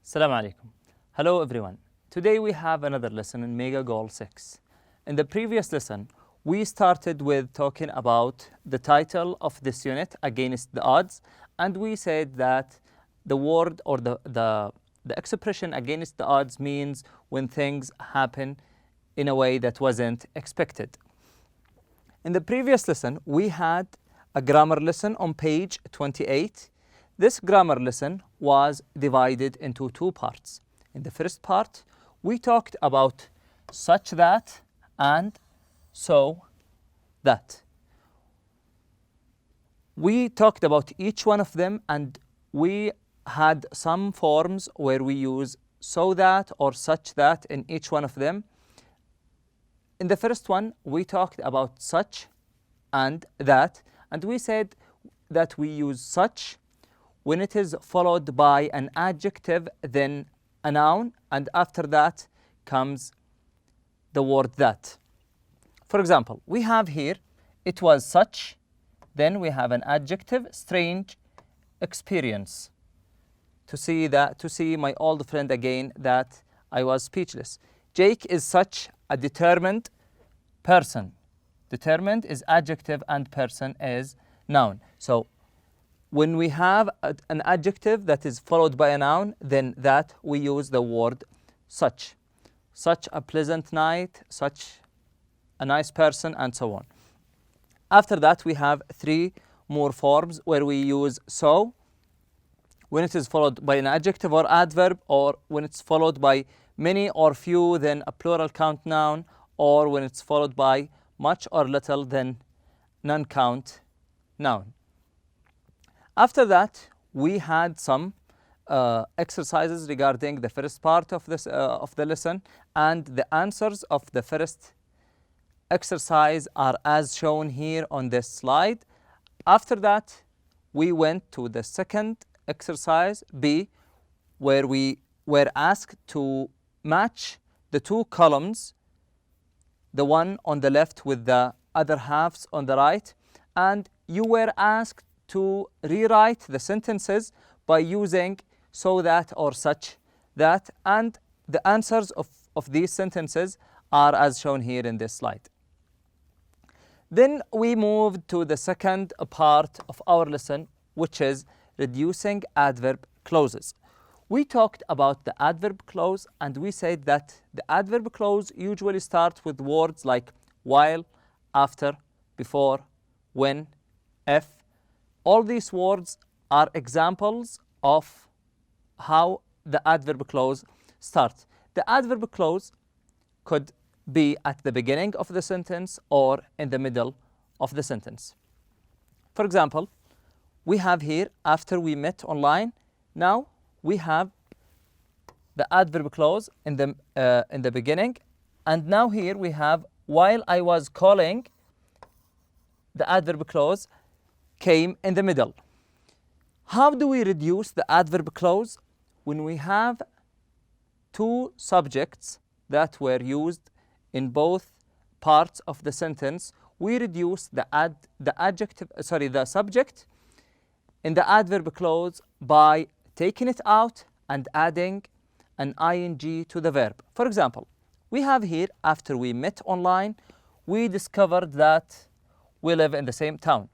Assalamu alaikum. Hello everyone. Today we have another lesson in Mega Goal 6. In the previous lesson, we started with talking about the title of this unit, Against the Odds, and we said that the word or the expression against the odds means when things happen in a way that wasn't expected. In the previous lesson, we had a grammar lesson on page 28. This grammar lesson was divided into two parts. In the first part, we talked about such that and so that. We talked about each one of them, and we had some forms where we use so that or such that in each one of them. In the first one, we talked about such and that, and we said that we use such when it is followed by an adjective, then a noun, and after that comes the word that. For example, we have here, it was such, then we have an adjective, strange experience. To see my old friend again, that I was speechless. Jake is such a determined person. Determined is adjective and person is noun. So when we have an adjective that is followed by a noun, then that we use the word such. Such a pleasant night, such a nice person, and so on. After that, we have three more forms where we use so when it is followed by an adjective or adverb, or when it's followed by many or few, then a plural count noun, or when it's followed by much or little, then non-count noun. After that, we had some exercises regarding the first part of the lesson, and the answers of the first exercise are as shown here on this slide. After that, we went to the second exercise B, where we were asked to match the two columns, the one on the left with the other halves on the right, and you were asked to rewrite the sentences by using so that or such that, and the answers of these sentences are as shown here in this slide. Then we moved to the second part of our lesson, which is reducing adverb clauses. We talked about the adverb clause, and we said that the adverb clause usually starts with words like while, after, before, when, if. All these words are examples of how the adverb clause starts. The adverb clause could be at the beginning of the sentence or in the middle of the sentence. For example, we have here after we met online. Now we have the adverb clause in the beginning, and now here we have while I was calling. The adverb clause came in the middle. How do we reduce the adverb clause? When we have two subjects that were used in both parts of the sentence, we reduce the subject in the adverb clause by taking it out and adding an ing to the verb. For example, we have here after we met online, we discovered that we live in the same town.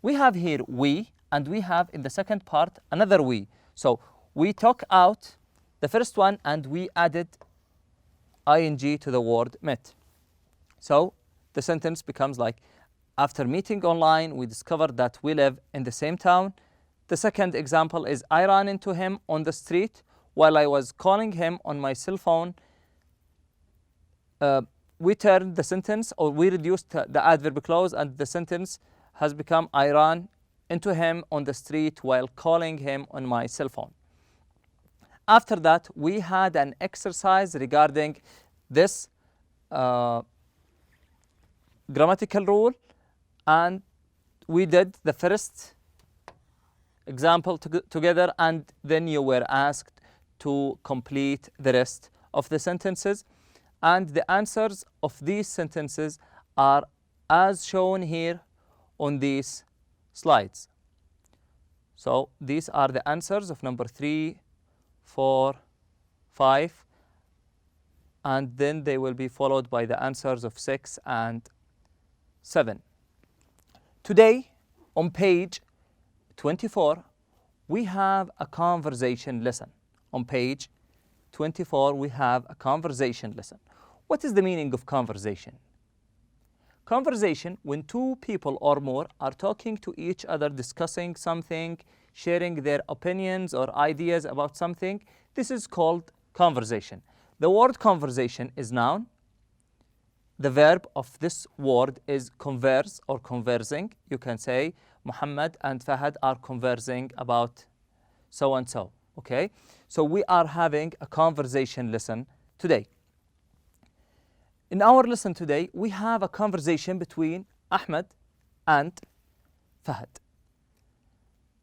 We have here we, and we have in the second part another we. So we took out the first one and we added ing to the word met. So the sentence becomes like, after meeting online, we discovered that we live in the same town. The second example is, I ran into him on the street while I was calling him on my cell phone. We turned the sentence, or we reduced the adverb clause, and the sentence has become, I ran into him on the street while calling him on my cell phone. After that, we had an exercise regarding this grammatical rule, and we did the first example together, and then you were asked to complete the rest of the sentences, and the answers of these sentences are as shown here on these slides. So these are the answers of number 3, 4, 5, and then they will be followed by the answers of 6 and 7. Today, on page 24, we have a conversation lesson. On page 24, we have a conversation lesson. What is the meaning of conversation? Conversation, when two people or more are talking to each other, discussing something, sharing their opinions or ideas about something, this is called conversation. The word conversation is noun. The verb of this word is converse or conversing. You can say Muhammad and Fahad are conversing about so and so. Okay? So we are having a conversation lesson today. In our lesson today, we have a conversation between Ahmed and Fahad.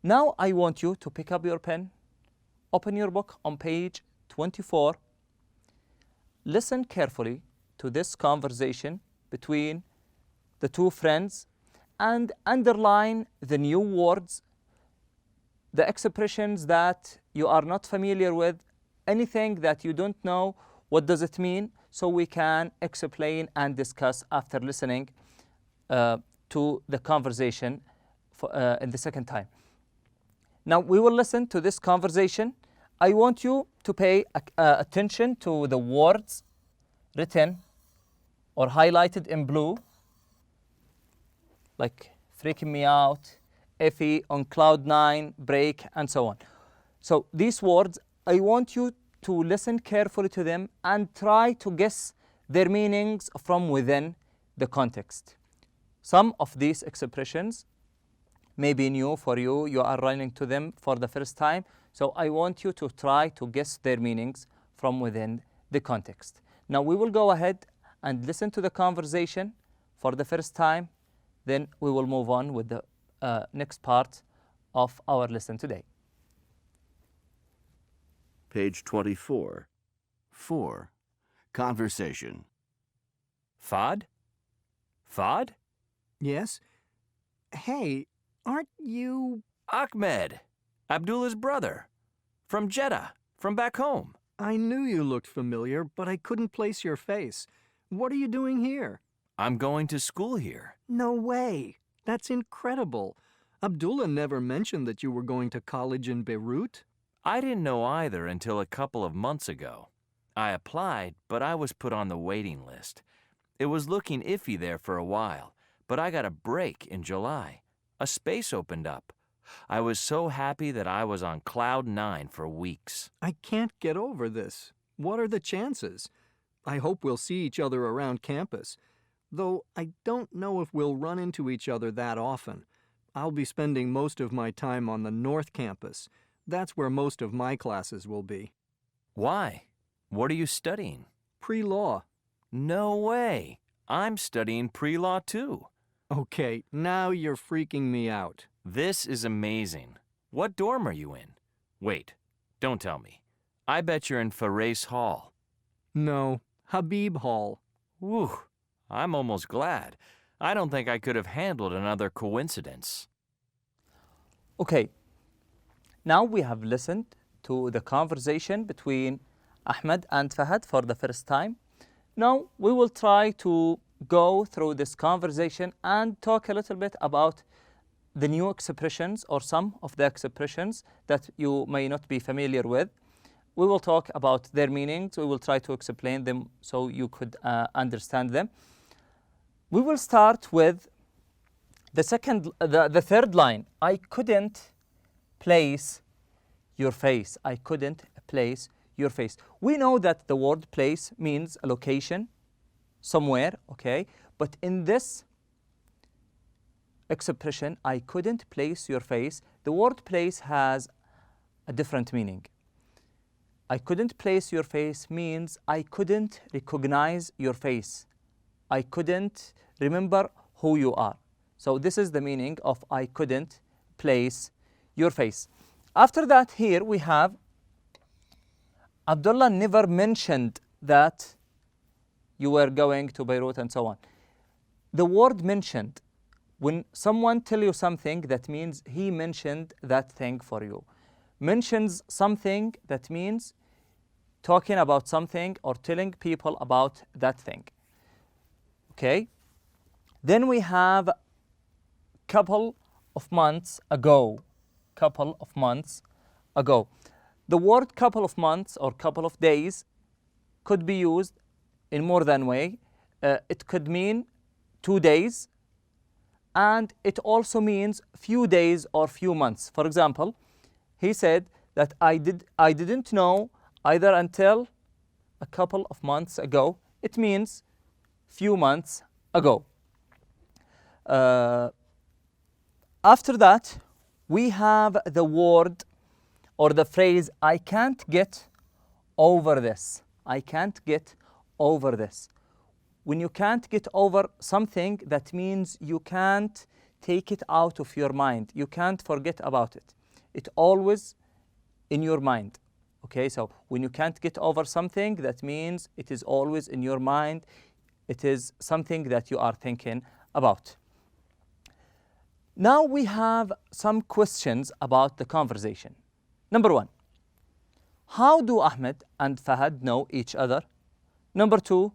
Now I want you to pick up your pen, open your book on page 24. Listen carefully to this conversation between the two friends and underline the new words, the expressions that you are not familiar with, anything that you don't know, what does it mean, so we can explain and discuss after listening to the conversation in the second time. Now we will listen to this conversation. I want you to pay attention to the words written or highlighted in blue, like freaking me out, iffy, on cloud 9, break, and so on. So these words, I want you to listen carefully to them and try to guess their meanings from within the context. Some of these expressions may be new for you. You are running to them for the first time. So I want you to try to guess their meanings from within the context. Now we will go ahead and listen to the conversation for the first time. Then we will move on with the next part of our lesson today. Page 24. 4. Conversation. Fahd? Fahd? Yes? Hey, aren't you... Ahmed, Abdullah's brother. From Jeddah, from back home. I knew you looked familiar, but I couldn't place your face. What are you doing here? I'm going to school here. No way. That's incredible. Abdullah never mentioned that you were going to college in Beirut. I didn't know either until a couple of months ago. I applied, but I was put on the waiting list. It was looking iffy there for a while, but I got a break in July. A space opened up. I was so happy that I was on cloud 9 for weeks. I can't get over this. What are the chances? I hope we'll see each other around campus. Though I don't know if we'll run into each other that often. I'll be spending most of my time on the North Campus. That's where most of my classes will be. Why? What are you studying? Pre-law. No way. I'm studying pre-law too. Okay, now you're freaking me out. This is amazing. What dorm are you in? Wait, don't tell me. I bet you're in Fares Hall. No, Habib Hall. Whew, I'm almost glad. I don't think I could have handled another coincidence. Okay, now we have listened to the conversation between Ahmed and Fahad for the first time. Now we will try to go through this conversation and talk a little bit about the new expressions or some of the expressions that you may not be familiar with. We will talk about their meanings. We will try to explain them so you could understand them. We will start with the third line. I couldn't place your face. I couldn't place your face. We know that the word place means a location somewhere, okay? But in this expression, I couldn't place your face, the word place has a different meaning. I couldn't place your face means I couldn't recognize your face. I couldn't remember who you are. So this is the meaning of I couldn't place your face. After that, here we have Abdullah never mentioned that you were going to Beirut and so on. The word mentioned, when someone tell you something, that means he mentioned that thing for you. Mentions something, that means talking about something or telling people about that thing. Okay? Then we have couple of months ago. Couple of months ago. The word couple of months or couple of days could be used in more than way. It could mean 2 days, and it also means few days or few months. For example, he said that I didn't know either until a couple of months ago. It means few months ago. After that, we have the word or the phrase, I can't get over this. I can't get over this. When you can't get over something, that means you can't take it out of your mind. You can't forget about it. It's always in your mind. Okay, so when you can't get over something, that means it is always in your mind. It is something that you are thinking about. Now we have some questions about the conversation. Number 1, how do Ahmed and Fahad know each other? Number 2,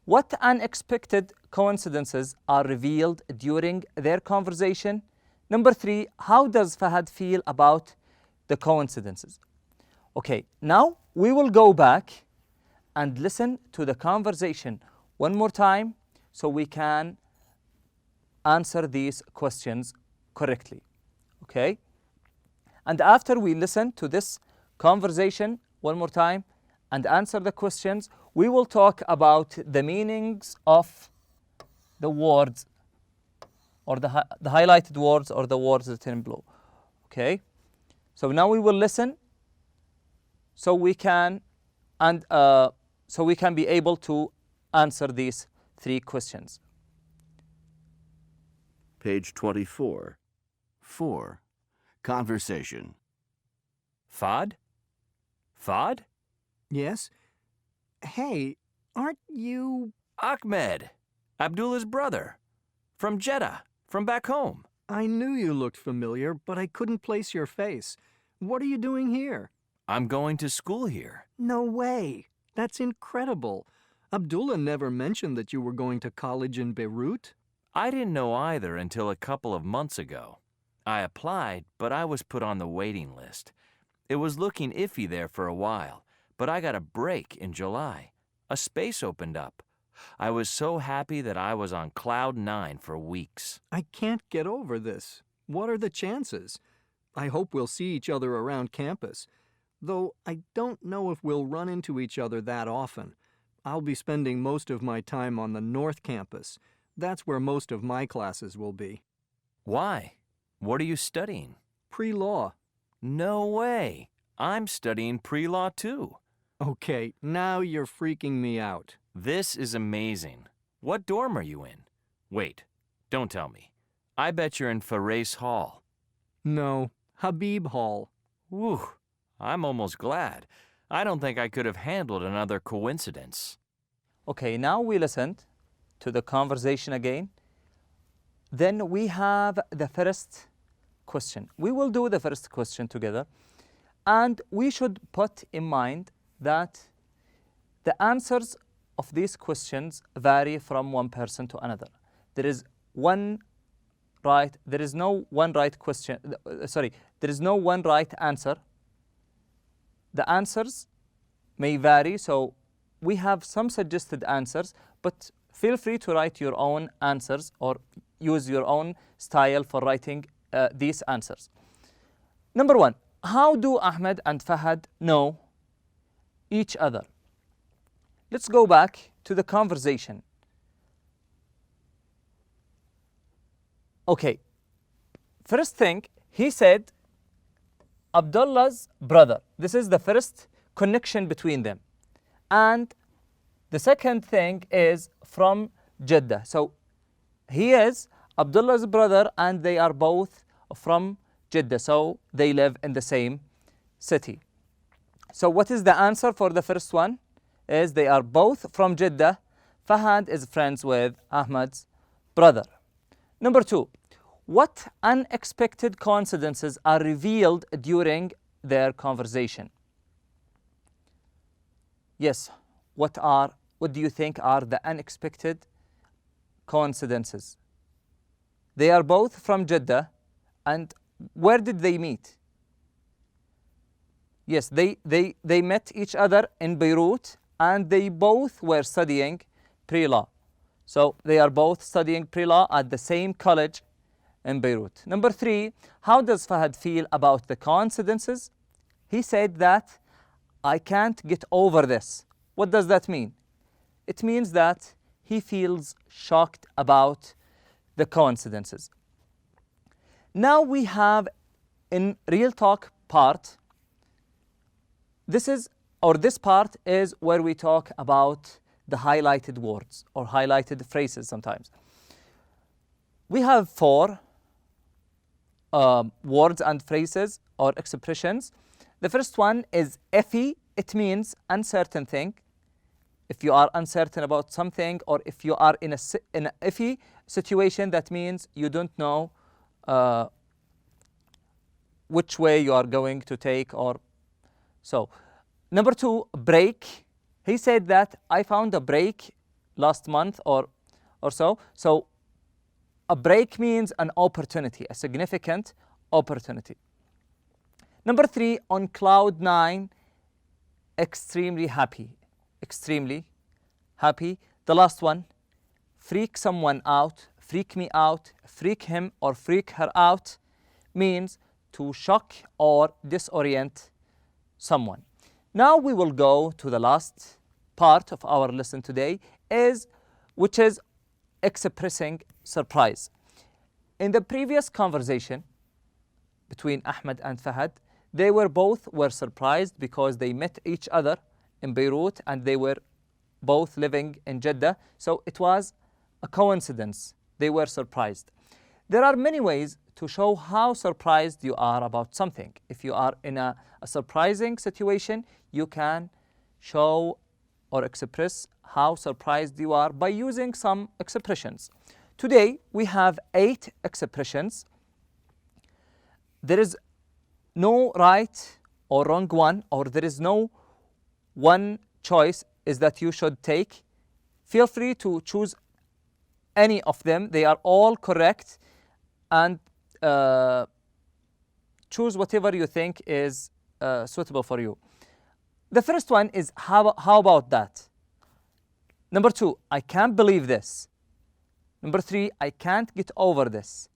what unexpected coincidences are revealed during their conversation? Number 3, how does Fahad feel about the coincidences? Okay, now we will go back and listen to the conversation one more time so we can answer these questions correctly. Okay? And after we listen to this conversation one more time and answer the questions, we will talk about the meanings of the words or the highlighted words or the words written below. Okay? So now we will listen so we can be able to answer these 3 questions. Page 24. 4. Conversation. Fahd? Fahd? Yes? Hey, aren't you... Ahmed, Abdullah's brother. From Jeddah, from back home. I knew you looked familiar, but I couldn't place your face. What are you doing here? I'm going to school here. No way. That's incredible. Abdullah never mentioned that you were going to college in Beirut. I didn't know either until a couple of months ago. I applied, but I was put on the waiting list. It was looking iffy there for a while, but I got a break in July. A space opened up. I was so happy that I was on cloud 9 for weeks. I can't get over this. What are the chances? I hope we'll see each other around campus, though I don't know if we'll run into each other that often. I'll be spending most of my time on the North Campus. That's where most of my classes will be. Why? What are you studying? Pre-law. No way. I'm studying pre-law too. Okay, now you're freaking me out. This is amazing. What dorm are you in? Wait, don't tell me. I bet you're in Fares Hall. No, Habib Hall. Whew, I'm almost glad. I don't think I could have handled another coincidence. Okay, now we listened to the conversation again. Then we have the first question. We will do the first question together. And we should put in mind that the answers of these questions vary from one person to another. There is no one right answer. The answers may vary, so we have some suggested answers, but feel free to write your own answers or use your own style for writing these answers. Number 1, how do Ahmed and Fahad know each other? Let's go back to the conversation. Okay, first thing, he said Abdullah's brother. This is the first connection between them. And the second thing is from Jeddah. So he is Abdullah's brother and they are both from Jeddah. So they live in the same city. So what is the answer for the first one? Is they are both from Jeddah. Fahad is friends with Ahmad's brother. Number 2, what unexpected coincidences are revealed during their conversation? Yes, what do you think are the unexpected coincidences? They are both from Jeddah, and where did they meet? Yes, they met each other in Beirut, and they both were studying pre-law. So they are both studying pre-law at the same college in Beirut. Number 3, how does Fahad feel about the coincidences? He said that I can't get over this. What does that mean? It means that he feels shocked about the coincidences. Now we have in real talk part, this part is where we talk about the highlighted words or highlighted phrases sometimes. We have 4 words and phrases or expressions. The first one is iffy. It means uncertain thing. If you are uncertain about something, or if you are in an iffy situation, that means you don't know which way you are going to take, or so. Number 2, break. He said that I found a break last month or so. So a break means an opportunity, a significant opportunity. Number 3, on cloud 9, extremely happy. Extremely happy. The last one, freak someone out, freak me out, freak him or freak her out, means to shock or disorient someone. Now we will go to the last part of our lesson today, which is expressing surprise. In the previous conversation between Ahmed and Fahad, they were surprised because they met each other in Beirut and they were both living in Jeddah. So it was a coincidence. They were surprised. There are many ways to show how surprised you are about something. If you are in a surprising situation, you can show or express how surprised you are by using some expressions. Today we have 8 expressions. There is no right or wrong one, or there is no one choice is that you should take. Feel free to choose any of them. They are all correct, and choose whatever you think is suitable for you. The first one is how about that? Number 2, I can't believe this. Number 3, I can't get over this.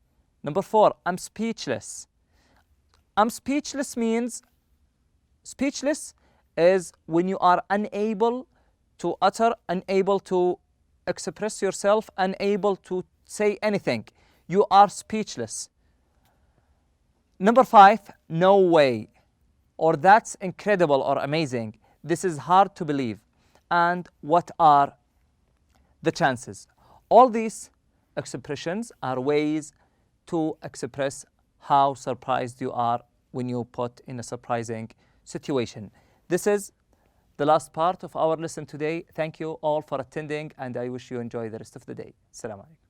Number 4, I'm speechless. I'm speechless means, speechless is when you are unable to utter, unable to express yourself, unable to say anything. You are speechless. Number 5, no way, or that's incredible or amazing. This is hard to believe. And what are the chances? All these expressions are ways to express how surprised you are when you put in a surprising situation. This is the last part of our lesson today. Thank you all for attending, and I wish you enjoy the rest of the day. Assalamu alaikum.